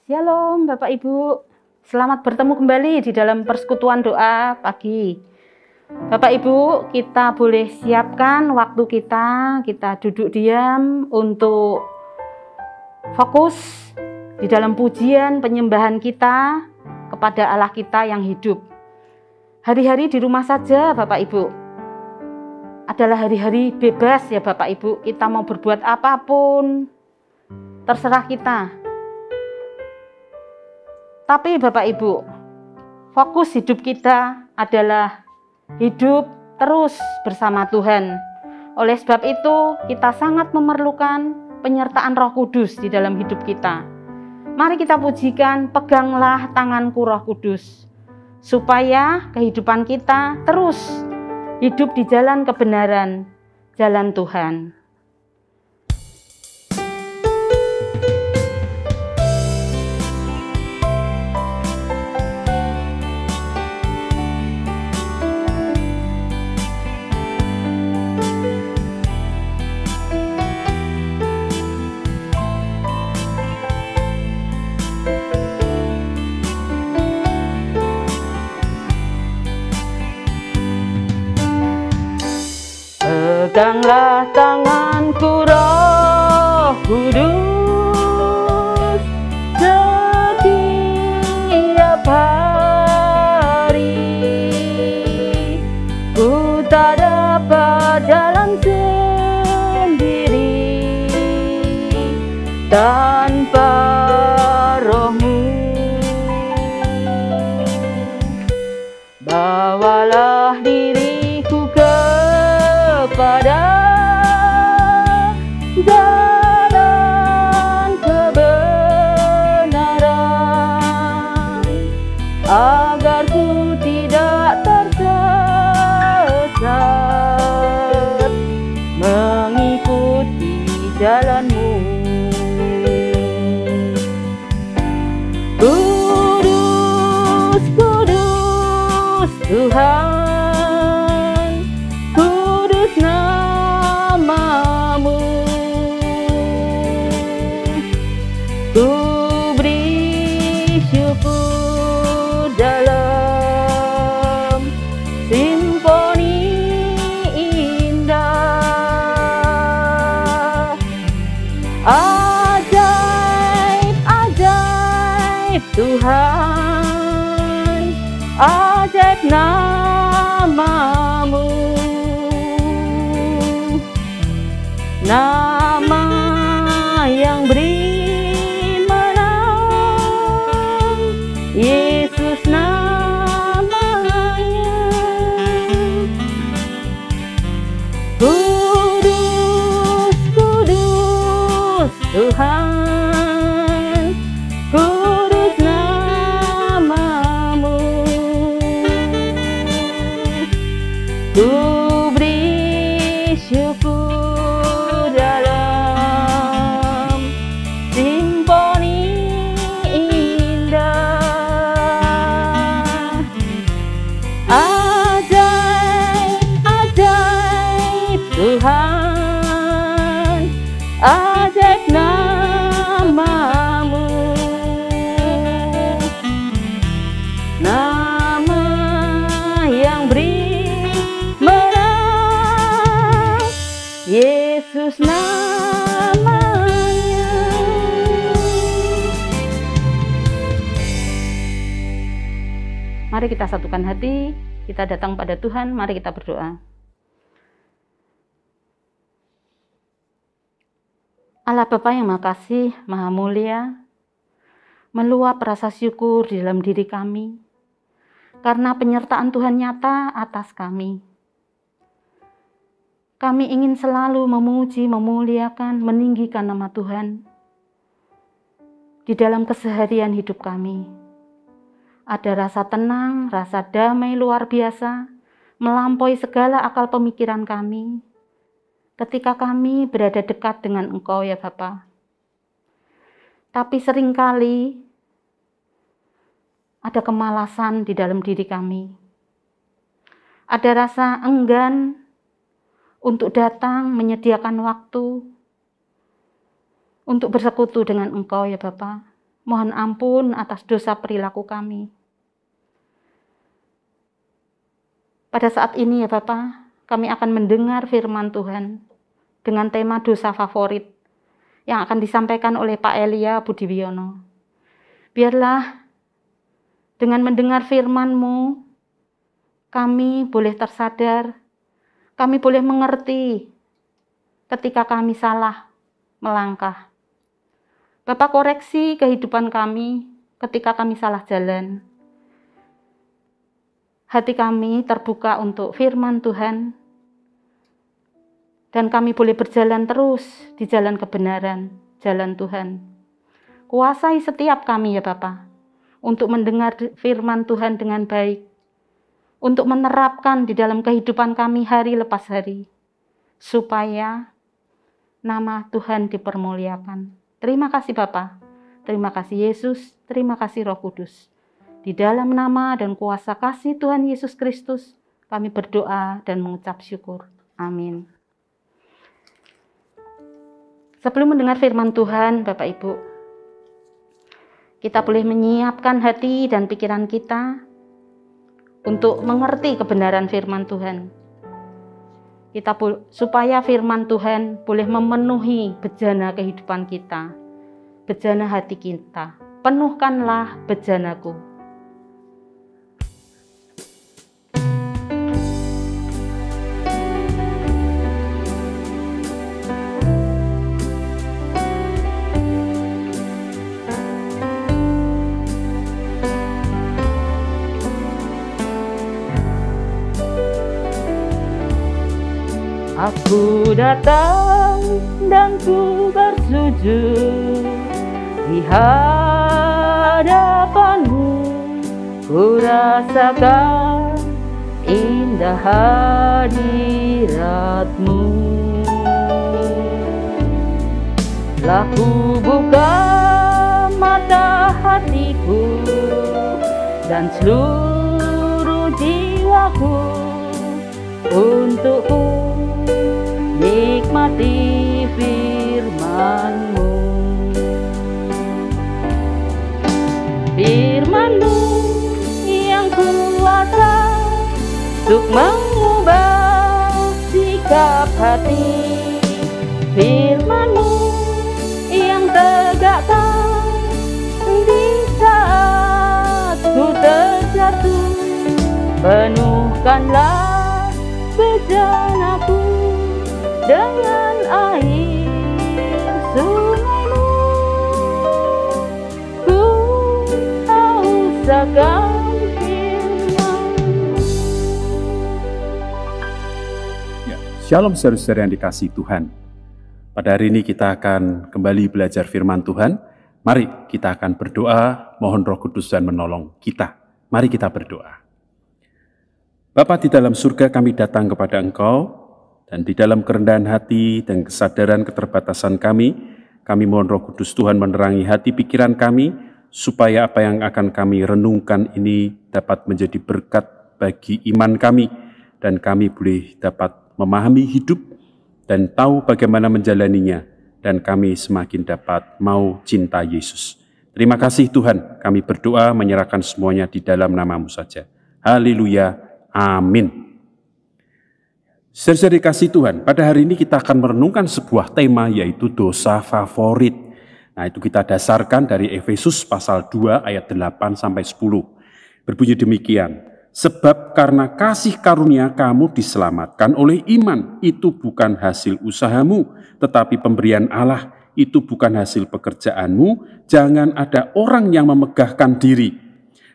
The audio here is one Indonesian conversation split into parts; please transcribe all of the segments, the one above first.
Shalom Bapak Ibu, selamat bertemu kembali di dalam persekutuan doa pagi. Bapak Ibu, kita boleh siapkan waktu kita duduk diam untuk fokus di dalam pujian penyembahan kita kepada Allah kita yang hidup. Hari-hari di rumah saja Bapak Ibu adalah hari-hari bebas ya Bapak Ibu, kita mau berbuat apapun, terserah kita. Tapi Bapak Ibu, fokus hidup kita adalah hidup terus bersama Tuhan. Oleh sebab itu, kita sangat memerlukan penyertaan Roh Kudus di dalam hidup kita. Mari kita pujikan, peganglah tanganku Roh Kudus, supaya kehidupan kita terus hidup di jalan kebenaran, jalan Tuhan. Peganglah tanganku Roh Kudus setiap hari. Ku tak dapat jalan sendiri tanpa Roh-Mu. Bawalah diriku kepada jalan kebenaran, agar ku tidak tersesat mengikuti jalan-Mu. Kudus, kudus Tuhan, kudus nama-Mu. Ku beri syukur dalam simfoni indah. Ajaib, ajaib Tuhan, ajaib nama-Mu. Nama yang beri menang, Yesus namanya. Kudus, kudus Tuhan, kudus nama-Mu. Ku beri syukur dalam simfoni indah. Ajaib, ajaib Tuhan, ajaib nama-Mu. Nama yang beri menang, Yesus namanya. Mari kita satukan hati, kita datang pada Tuhan, mari kita berdoa. Allah Bapa yang Maha Kasih, Maha Mulia, meluap rasa syukur di dalam diri kami, karena penyertaan Tuhan nyata atas kami. Kami ingin selalu memuji, memuliakan, meninggikan nama Tuhan di dalam keseharian hidup kami. Ada rasa tenang, rasa damai luar biasa, melampaui segala akal pemikiran kami, ketika kami berada dekat dengan Engkau ya Bapa. Tapi seringkali ada kemalasan di dalam diri kami. Ada rasa enggan untuk datang menyediakan waktu untuk bersekutu dengan Engkau ya Bapa. Mohon ampun atas dosa perilaku kami. Pada saat ini ya Bapa, kami akan mendengar firman Tuhan dengan tema dosa favorit yang akan disampaikan oleh Pak Elia Budiwiono. Biarlah dengan mendengar firman-Mu, kami boleh tersadar, kami boleh mengerti ketika kami salah melangkah. Bapak, koreksi kehidupan kami ketika kami salah jalan. Hati kami terbuka untuk firman Tuhan, dan kami boleh berjalan terus di jalan kebenaran, jalan Tuhan. Kuasai setiap kami ya Bapa, untuk mendengar firman Tuhan dengan baik, untuk menerapkan di dalam kehidupan kami hari lepas hari, supaya nama Tuhan dipermuliakan. Terima kasih Bapa, terima kasih Yesus, terima kasih Roh Kudus. Di dalam nama dan kuasa kasih Tuhan Yesus Kristus, kami berdoa dan mengucap syukur. Amin. Sebelum mendengar firman Tuhan, Bapak Ibu, kita boleh menyiapkan hati dan pikiran kita untuk mengerti kebenaran firman Tuhan. Supaya firman Tuhan boleh memenuhi bejana kehidupan kita, bejana hati kita. Penuhkanlah bejanaku. Aku datang dan ku bersujud di hadapan-Mu, ku rasakan indah hadirat-Mu. Telah ku buka mata hatiku dan seluruh jiwaku untuk ku nikmati firman-Mu. Firman-Mu yang kuasa untuk mengubah sikap hati. Firman-Mu yang tegakkan di saat ku terjatuh. Penuhkanlah bejanaku dengan air sungai-Mu. Ku haus akan firman-Mu. Ya, Shalom saudara-saudara yang dikasihi Tuhan. Pada hari ini kita akan kembali belajar firman Tuhan. Mari kita akan berdoa, mohon Roh Kudus Tuhan menolong kita. Mari kita berdoa. Bapa di dalam surga, kami datang kepada Engkau, dan di dalam kerendahan hati dan kesadaran keterbatasan kami mohon Roh Kudus Tuhan menerangi hati pikiran kami, supaya apa yang akan kami renungkan ini dapat menjadi berkat bagi iman kami, dan kami boleh dapat memahami hidup dan tahu bagaimana menjalaninya, dan kami semakin dapat mau cinta Yesus. Terima kasih Tuhan, kami berdoa menyerahkan semuanya di dalam nama-Mu saja. Haleluya. Amin. Saudara dikasihi Tuhan, pada hari ini kita akan merenungkan sebuah tema, yaitu dosa favorit. Nah, itu kita dasarkan dari Efesus pasal 2 ayat 8 sampai 10. Berbunyi demikian, sebab karena kasih karunia kamu diselamatkan oleh iman, itu bukan hasil usahamu, tetapi pemberian Allah, itu bukan hasil pekerjaanmu. Jangan ada orang yang memegahkan diri.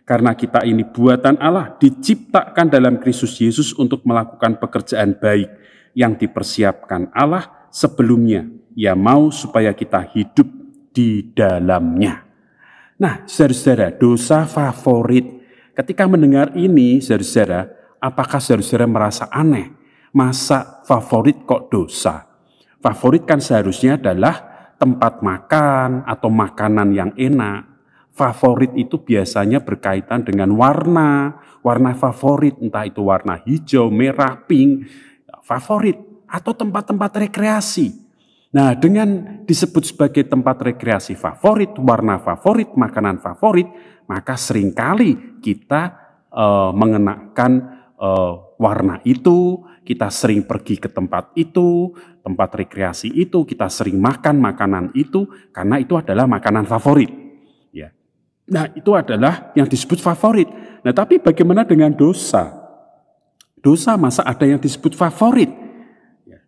Karena kita ini buatan Allah, diciptakan dalam Kristus Yesus untuk melakukan pekerjaan baik yang dipersiapkan Allah sebelumnya. Ia mau supaya kita hidup di dalamnya. Nah, saudara-saudara, dosa favorit. Ketika mendengar ini, saudara-saudara, apakah saudara-saudara merasa aneh? Masa favorit kok dosa? Favorit kan seharusnya adalah tempat makan atau makanan yang enak. Favorit itu biasanya berkaitan dengan warna favorit, entah itu warna hijau, merah, pink, favorit, atau tempat-tempat rekreasi. Nah, dengan disebut sebagai tempat rekreasi favorit, warna favorit, makanan favorit, maka seringkali kita mengenakan warna itu, kita sering pergi ke tempat itu, tempat rekreasi itu, kita sering makan makanan itu, karena itu adalah makanan favorit. Ya. Nah, itu adalah yang disebut favorit. Nah, tapi bagaimana dengan dosa? Dosa masa ada yang disebut favorit?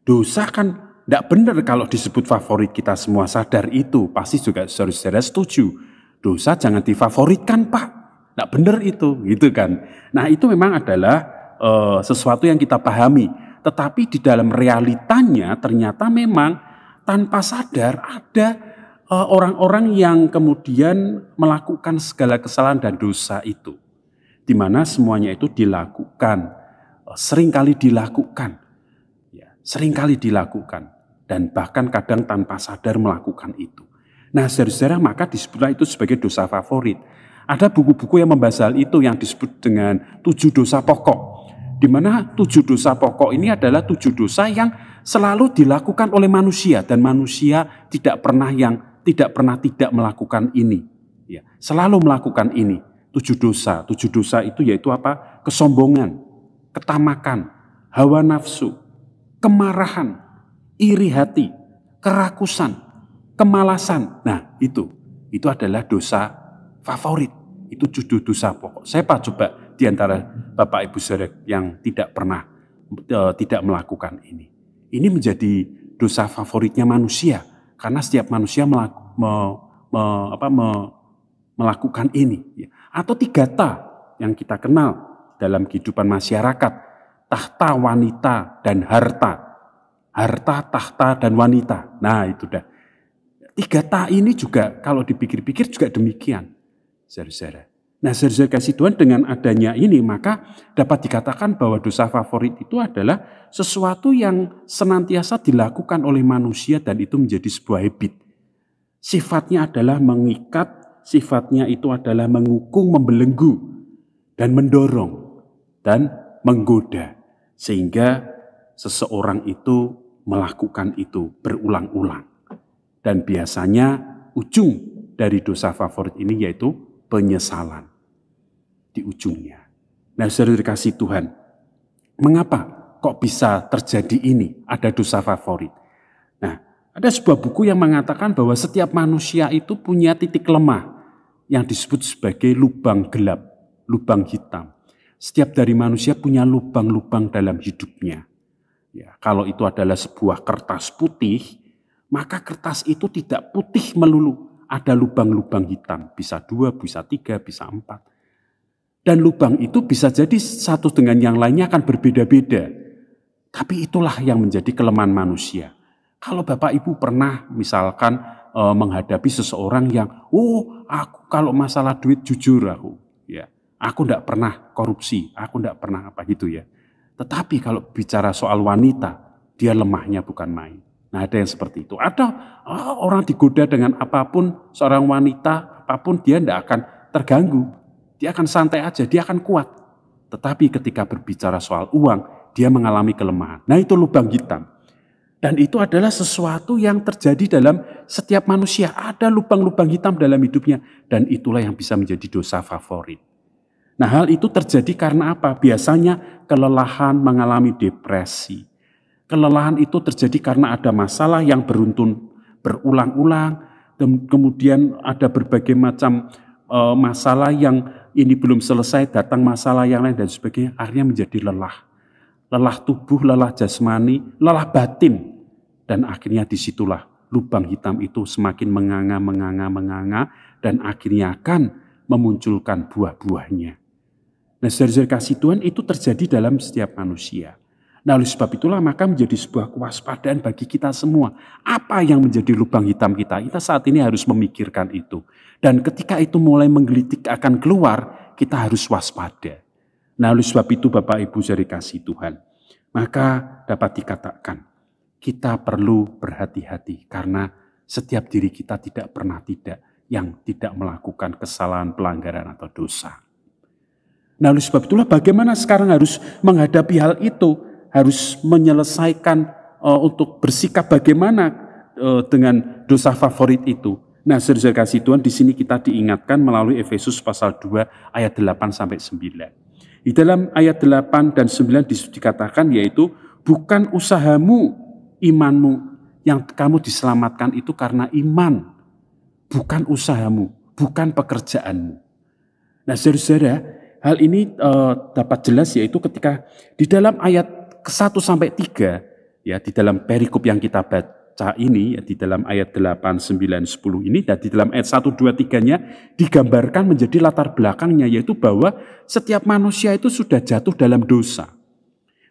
Dosa kan tidak benar kalau disebut favorit, kita semua sadar itu. Pasti juga saudara-saudara setuju. Dosa jangan difavoritkan, Pak. Tidak benar itu, gitu kan. Nah, itu memang adalah sesuatu yang kita pahami. Tetapi di dalam realitanya ternyata memang tanpa sadar ada orang-orang yang kemudian melakukan segala kesalahan dan dosa itu. Di mana semuanya itu dilakukan, seringkali dilakukan. Ya, seringkali dilakukan. Dan bahkan kadang tanpa sadar melakukan itu. Nah, saudara-saudara, maka disebutlah itu sebagai dosa favorit. Ada buku-buku yang membahas hal itu yang disebut dengan 7 dosa pokok. Di mana 7 dosa pokok ini adalah 7 dosa yang selalu dilakukan oleh manusia. Dan manusia tidak pernah tidak melakukan ini. Ya, selalu melakukan ini. 7 dosa. 7 dosa itu yaitu apa? Kesombongan, ketamakan, hawa nafsu, kemarahan, iri hati, kerakusan, kemalasan. Nah, itu adalah dosa favorit. Itu 7 dosa pokok. Siapa coba di antara Bapak Ibu Saudara yang tidak pernah tidak melakukan ini? Ini menjadi dosa favoritnya manusia karena setiap manusia melakukan ini. Atau 3 ta yang kita kenal dalam kehidupan masyarakat, tahta, wanita, dan harta. Harta, tahta, dan wanita. Nah, itu dah. 3 ta ini juga kalau dipikir-pikir juga demikian. Saudara-saudara. Nah, saudara kasih Tuhan, dengan adanya ini maka dapat dikatakan bahwa dosa favorit itu adalah sesuatu yang senantiasa dilakukan oleh manusia dan itu menjadi sebuah habit. Sifatnya adalah mengikat, sifatnya itu adalah mengukung, membelenggu, dan mendorong, dan menggoda. Sehingga seseorang itu melakukan itu berulang-ulang. Dan biasanya ujung dari dosa favorit ini yaitu penyesalan di ujungnya. Nah, saudara kasih Tuhan, mengapa kok bisa terjadi ini? Ada dosa favorit. Nah, ada sebuah buku yang mengatakan bahwa setiap manusia itu punya titik lemah yang disebut sebagai lubang gelap, lubang hitam. Setiap dari manusia punya lubang-lubang dalam hidupnya. Ya, kalau itu adalah sebuah kertas putih, maka kertas itu tidak putih melulu. Ada lubang-lubang hitam, bisa 2, bisa 3, bisa 4. Dan lubang itu bisa jadi satu dengan yang lainnya akan berbeda-beda. Tapi itulah yang menjadi kelemahan manusia. Kalau Bapak Ibu pernah misalkan menghadapi seseorang yang, aku kalau masalah duit jujur aku. Ya, aku tidak pernah korupsi, aku tidak pernah apa gitu ya. Tetapi kalau bicara soal wanita, dia lemahnya bukan main. Nah, ada yang seperti itu. Ada orang digoda dengan apapun, seorang wanita, apapun dia tidak akan terganggu. Dia akan santai aja, dia akan kuat. Tetapi ketika berbicara soal uang, dia mengalami kelemahan. Nah, itu lubang hitam. Dan itu adalah sesuatu yang terjadi dalam setiap manusia. Ada lubang-lubang hitam dalam hidupnya. Dan itulah yang bisa menjadi dosa favorit. Nah, hal itu terjadi karena apa? Biasanya kelelahan, mengalami depresi. Kelelahan itu terjadi karena ada masalah yang beruntun berulang-ulang. Dan kemudian ada berbagai macam masalah yang ini belum selesai, datang masalah yang lain dan sebagainya. Akhirnya menjadi lelah. Lelah tubuh, lelah jasmani, lelah batin. Dan akhirnya disitulah lubang hitam itu semakin menganga dan akhirnya akan memunculkan buah-buahnya. Nah, saudara kasih Tuhan, itu terjadi dalam setiap manusia. Nah, oleh sebab itulah maka menjadi sebuah kewaspadaan bagi kita semua. Apa yang menjadi lubang hitam kita? Kita saat ini harus memikirkan itu. Dan ketika itu mulai menggelitik akan keluar, kita harus waspada. Nah, oleh sebab itu Bapak Ibu saudara kasih Tuhan, maka dapat dikatakan kita perlu berhati-hati karena setiap diri kita tidak pernah yang tidak melakukan kesalahan, pelanggaran atau dosa. Nah, oleh sebab itulah bagaimana sekarang harus menghadapi hal itu, harus menyelesaikan untuk bersikap bagaimana dengan dosa favorit itu. Nah, saudara kasih Tuhan, di sini kita diingatkan melalui Efesus pasal 2 ayat 8 sampai 9. Di dalam ayat 8 dan 9 dikatakan yaitu bukan usahamu, imanmu yang kamu diselamatkan itu karena iman, bukan usahamu, bukan pekerjaanmu. Nah, saudara, hal ini dapat jelas yaitu ketika di dalam ayat ke-1 sampai 3 ya, di dalam perikop yang kita baca ini ya, di dalam ayat 8, 9, 10 ini, dan di dalam ayat 1, 2, 3-nya digambarkan menjadi latar belakangnya yaitu bahwa setiap manusia itu sudah jatuh dalam dosa.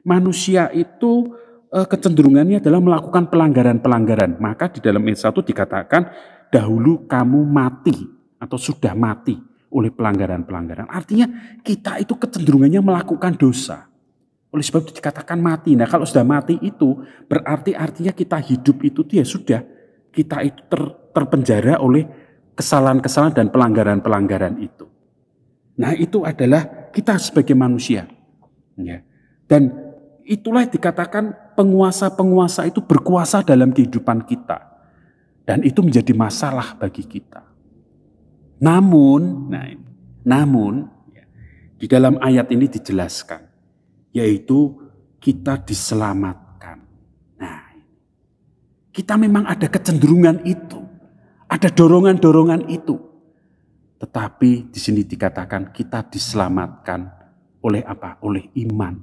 Manusia itu kecenderungannya adalah melakukan pelanggaran-pelanggaran. Maka di dalam ayat 1 dikatakan dahulu kamu mati atau sudah mati oleh pelanggaran-pelanggaran. Artinya kita itu kecenderungannya melakukan dosa. Oleh sebab itu dikatakan mati. Nah, kalau sudah mati itu berarti artinya kita hidup itu ya sudah, kita itu terpenjara oleh kesalahan-kesalahan dan pelanggaran-pelanggaran itu. Nah, itu adalah kita sebagai manusia. Ya. Dan itulah dikatakan penguasa-penguasa itu berkuasa dalam kehidupan kita. Dan itu menjadi masalah bagi kita. Namun di dalam ayat ini dijelaskan yaitu kita diselamatkan. Nah, kita memang ada kecenderungan itu, ada dorongan-dorongan itu. Tetapi di sini dikatakan kita diselamatkan oleh apa? Oleh iman.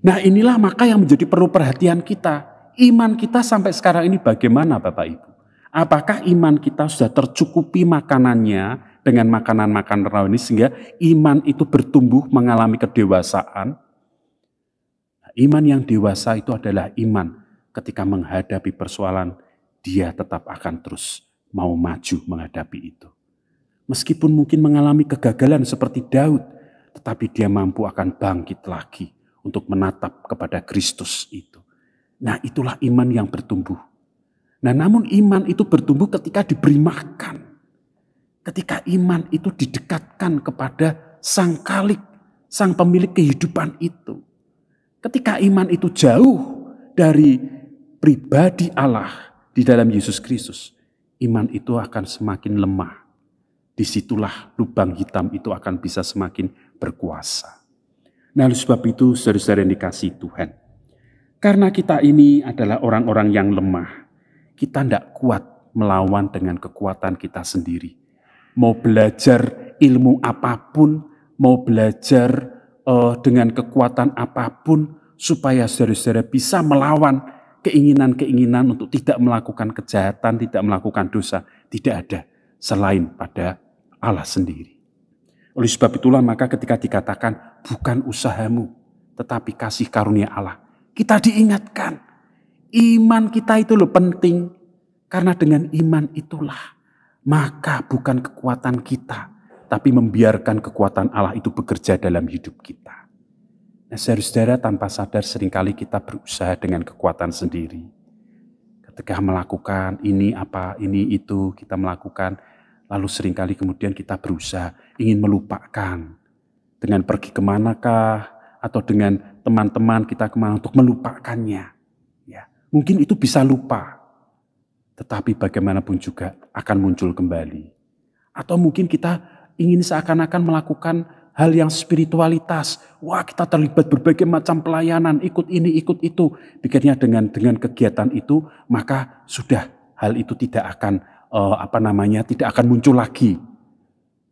Nah, inilah maka yang menjadi perlu perhatian kita. Iman kita sampai sekarang ini bagaimana Bapak Ibu? Apakah iman kita sudah tercukupi makanannya dengan makanan-makanan rohani sehingga iman itu bertumbuh mengalami kedewasaan? Iman yang dewasa itu adalah iman ketika menghadapi persoalan, dia tetap akan terus mau maju menghadapi itu. Meskipun mungkin mengalami kegagalan seperti Daud, tetapi dia mampu akan bangkit lagi untuk menatap kepada Kristus itu. Nah, itulah iman yang bertumbuh. Nah, namun iman itu bertumbuh ketika diberi makan. Ketika iman itu didekatkan kepada Sang Khalik, Sang Pemilik kehidupan itu. Ketika iman itu jauh dari pribadi Allah di dalam Yesus Kristus, iman itu akan semakin lemah. Disitulah lubang hitam itu akan bisa semakin berkuasa. Nah, oleh sebab itu saudara-saudara yang dikasihi Tuhan, karena kita ini adalah orang-orang yang lemah, kita tidak kuat melawan dengan kekuatan kita sendiri. Mau belajar ilmu apapun, mau belajar dengan kekuatan apapun, supaya saudara-saudara bisa melawan keinginan-keinginan untuk tidak melakukan kejahatan, tidak melakukan dosa, tidak ada selain pada Allah sendiri. Oleh sebab itulah maka ketika dikatakan bukan usahamu, tetapi kasih karunia Allah, kita diingatkan iman kita itu loh penting, karena dengan iman itulah maka bukan kekuatan kita, tapi membiarkan kekuatan Allah itu bekerja dalam hidup kita. Nah, saudara-saudara, tanpa sadar seringkali kita berusaha dengan kekuatan sendiri. Ketika melakukan ini apa, ini itu kita melakukan, lalu seringkali kemudian kita berusaha ingin melupakan. Dengan pergi kemanakah, atau dengan teman-teman kita kemana untuk melupakannya. Ya, mungkin itu bisa lupa. Tetapi bagaimanapun juga akan muncul kembali. Atau mungkin kita ingin seakan-akan melakukan hal yang spiritualitas. Wah, kita terlibat berbagai macam pelayanan, ikut ini, ikut itu. Pikirnya dengan kegiatan itu, maka sudah hal itu tidak akan tidak akan muncul lagi.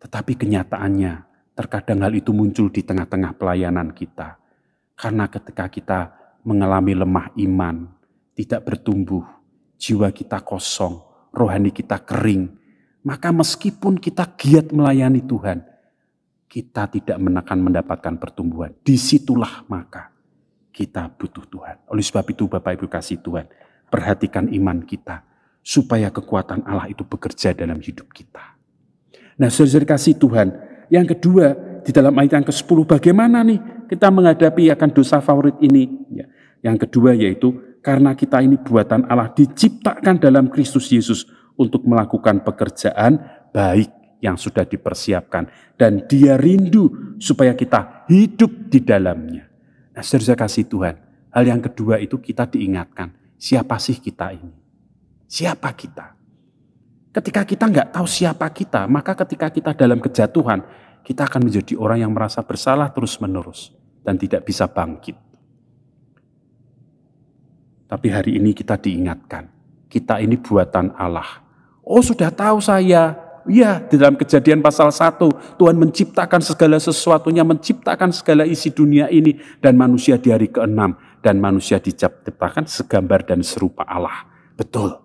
Tetapi kenyataannya, terkadang hal itu muncul di tengah-tengah pelayanan kita. Karena ketika kita mengalami lemah iman, tidak bertumbuh, jiwa kita kosong, rohani kita kering, maka meskipun kita giat melayani Tuhan, kita tidak akan mendapatkan pertumbuhan. Disitulah maka kita butuh Tuhan. Oleh sebab itu Bapak Ibu kasih Tuhan, perhatikan iman kita, supaya kekuatan Allah itu bekerja dalam hidup kita. Nah, saudara kasih Tuhan, yang kedua di dalam ayat yang ke-10, bagaimana nih kita menghadapi akan dosa favorit ini? Ya, yang kedua yaitu karena kita ini buatan Allah, diciptakan dalam Kristus Yesus untuk melakukan pekerjaan baik yang sudah dipersiapkan. Dan Dia rindu supaya kita hidup di dalamnya. Nah, saudara kasih Tuhan, hal yang kedua itu kita diingatkan, siapa sih kita ini? Siapa kita? Ketika kita nggak tahu siapa kita, maka ketika kita dalam kejatuhan, kita akan menjadi orang yang merasa bersalah terus-menerus dan tidak bisa bangkit. Tapi hari ini kita diingatkan, kita ini buatan Allah. Oh, sudah tahu saya. Ya, di dalam Kejadian pasal 1, Tuhan menciptakan segala sesuatunya, menciptakan segala isi dunia ini, dan manusia di hari ke-6, dan manusia diciptakan segambar dan serupa Allah. Betul.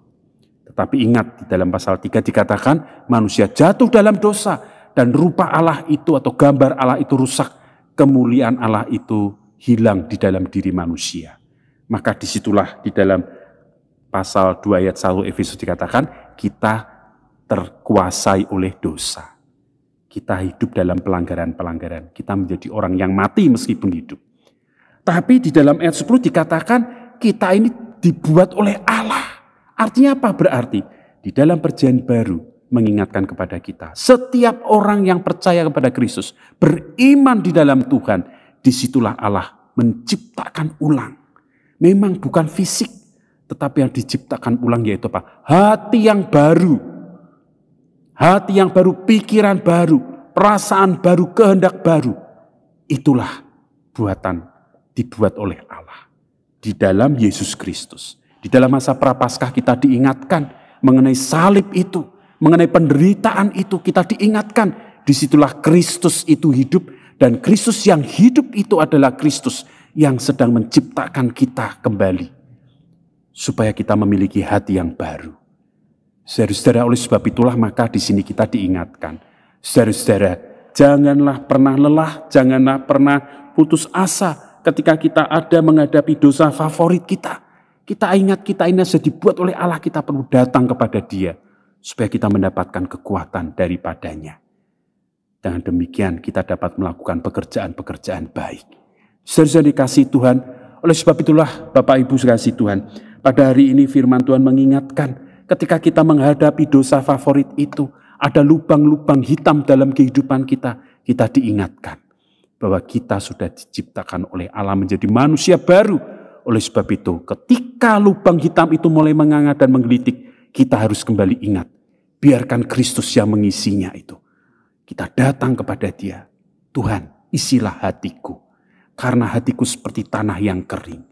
Tetapi ingat, di dalam pasal 3 dikatakan, manusia jatuh dalam dosa, dan rupa Allah itu atau gambar Allah itu rusak, kemuliaan Allah itu hilang di dalam diri manusia. Maka disitulah di dalam pasal 2 ayat 1 Efesus dikatakan, kita terkuasai oleh dosa. Kita hidup dalam pelanggaran-pelanggaran. Kita menjadi orang yang mati meskipun hidup. Tapi di dalam ayat 10 dikatakan kita ini dibuat oleh Allah. Artinya apa? Berarti di dalam perjanjian baru mengingatkan kepada kita. Setiap orang yang percaya kepada Kristus, beriman di dalam Tuhan, disitulah Allah menciptakan ulang. Memang bukan fisik, tetapi yang diciptakan ulang yaitu apa? Hati yang baru. Hati yang baru, pikiran baru, perasaan baru, kehendak baru. Itulah dibuat oleh Allah. Di dalam Yesus Kristus. Di dalam masa prapaskah kita diingatkan mengenai salib itu. Mengenai penderitaan itu kita diingatkan. Disitulah Kristus itu hidup. Dan Kristus yang hidup itu adalah Kristus yang sedang menciptakan kita kembali. Supaya kita memiliki hati yang baru. Saudara-saudara, oleh sebab itulah maka di sini kita diingatkan. Saudara-saudara, janganlah pernah lelah, janganlah pernah putus asa ketika kita ada menghadapi dosa favorit kita. Kita ingat kita ini sudah dibuat oleh Allah, kita perlu datang kepada Dia supaya kita mendapatkan kekuatan daripadanya. Dengan demikian kita dapat melakukan pekerjaan-pekerjaan baik. Saudara-saudara dikasihi Tuhan, oleh sebab itulah Bapak Ibu dikasihi Tuhan, pada hari ini firman Tuhan mengingatkan ketika kita menghadapi dosa favorit itu, ada lubang-lubang hitam dalam kehidupan kita, kita diingatkan bahwa kita sudah diciptakan oleh Allah menjadi manusia baru. Oleh sebab itu, ketika lubang hitam itu mulai menganga dan menggelitik, kita harus kembali ingat, biarkan Kristus yang mengisinya itu. Kita datang kepada Dia, Tuhan, isilah hatiku, karena hatiku seperti tanah yang kering.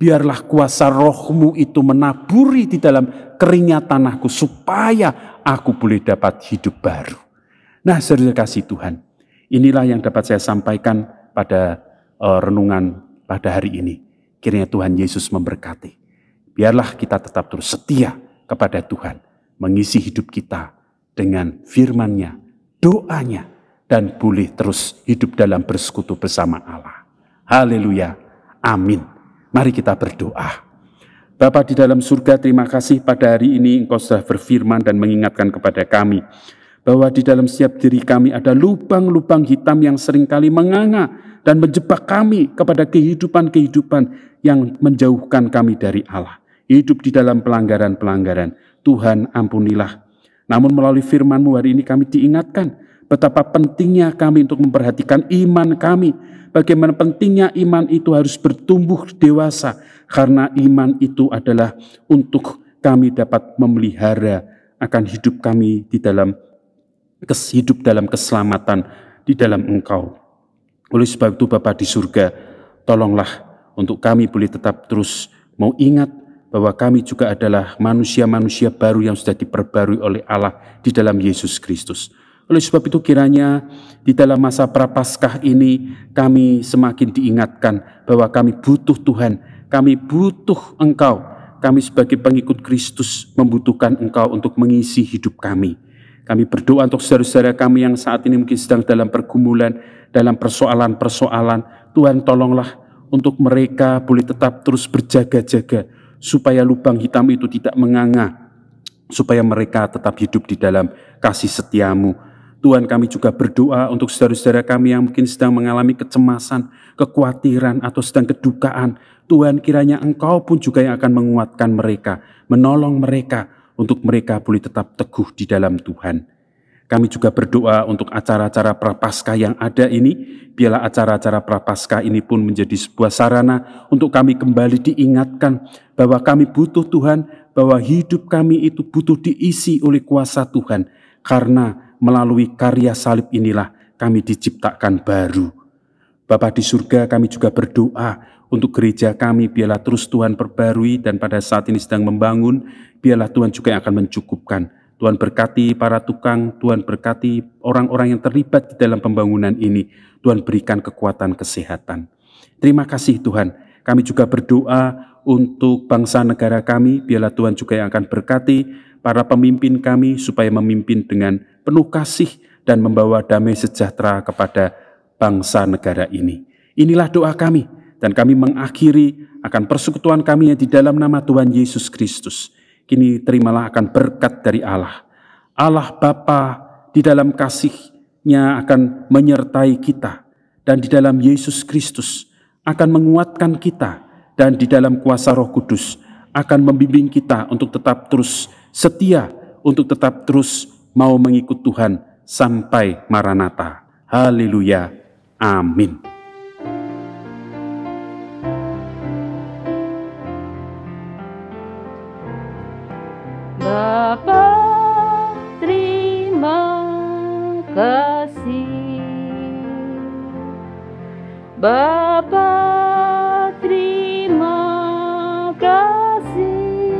Biarlah kuasa Roh-Mu itu menaburi di dalam keringnya tanahku supaya aku boleh dapat hidup baru. Nah, saudara kasih Tuhan, inilah yang dapat saya sampaikan pada renungan pada hari ini. Kiranya Tuhan Yesus memberkati. Biarlah kita tetap terus setia kepada Tuhan, mengisi hidup kita dengan firman-Nya, doanya, dan boleh terus hidup dalam bersekutu bersama Allah. Haleluya. Amin. Mari kita berdoa. Bapa di dalam surga, terima kasih pada hari ini Engkau sudah berfirman dan mengingatkan kepada kami bahwa di dalam setiap diri kami ada lubang-lubang hitam yang seringkali menganga dan menjebak kami kepada kehidupan-kehidupan yang menjauhkan kami dari Allah. Hidup di dalam pelanggaran-pelanggaran. Tuhan, ampunilah. Namun melalui firman-Mu hari ini kami diingatkan betapa pentingnya kami untuk memperhatikan iman kami. Bagaimana pentingnya iman itu harus bertumbuh dewasa. Karena iman itu adalah untuk kami dapat memelihara akan hidup kami di dalam hidup dalam keselamatan di dalam Engkau. Oleh sebab itu Bapa di surga, tolonglah untuk kami boleh tetap terus mau ingat bahwa kami juga adalah manusia-manusia baru yang sudah diperbarui oleh Allah di dalam Yesus Kristus. Oleh sebab itu kiranya di dalam masa prapaskah ini kami semakin diingatkan bahwa kami butuh Tuhan, kami butuh Engkau. Kami sebagai pengikut Kristus membutuhkan Engkau untuk mengisi hidup kami. Kami berdoa untuk saudara-saudara kami yang saat ini mungkin sedang dalam pergumulan, dalam persoalan-persoalan. Tuhan tolonglah untuk mereka boleh tetap terus berjaga-jaga supaya lubang hitam itu tidak menganga, supaya mereka tetap hidup di dalam kasih setia-Mu. Tuhan, kami juga berdoa untuk saudara-saudara kami yang mungkin sedang mengalami kecemasan, kekhawatiran, atau sedang kedukaan. Tuhan, kiranya Engkau pun juga yang akan menguatkan mereka, menolong mereka, untuk mereka boleh tetap teguh di dalam Tuhan. Kami juga berdoa untuk acara-acara Prapaskah yang ada ini. Biarlah acara-acara Prapaskah ini pun menjadi sebuah sarana untuk kami kembali diingatkan bahwa kami butuh Tuhan, bahwa hidup kami itu butuh diisi oleh kuasa Tuhan. Karena melalui karya salib inilah kami diciptakan baru. Bapa di surga, kami juga berdoa untuk gereja kami, biarlah terus Tuhan perbarui, dan pada saat ini sedang membangun, biarlah Tuhan juga yang akan mencukupkan. Tuhan berkati para tukang, Tuhan berkati orang-orang yang terlibat di dalam pembangunan ini. Tuhan berikan kekuatan kesehatan. Terima kasih Tuhan. Kami juga berdoa untuk bangsa negara kami, biarlah Tuhan juga yang akan berkati para pemimpin kami supaya memimpin dengan penuh kasih dan membawa damai sejahtera kepada bangsa negara ini. Inilah doa kami, dan kami mengakhiri akan persekutuan kami yang di dalam nama Tuhan Yesus Kristus. Kini terimalah akan berkat dari Allah. Allah Bapa di dalam kasih-Nya akan menyertai kita, dan di dalam Yesus Kristus akan menguatkan kita, dan di dalam kuasa Roh Kudus akan membimbing kita untuk tetap terus setia, untuk tetap terus mau mengikut Tuhan sampai Maranatha. Haleluya. Amin. Bapa, terima kasih. Bapa, terima kasih.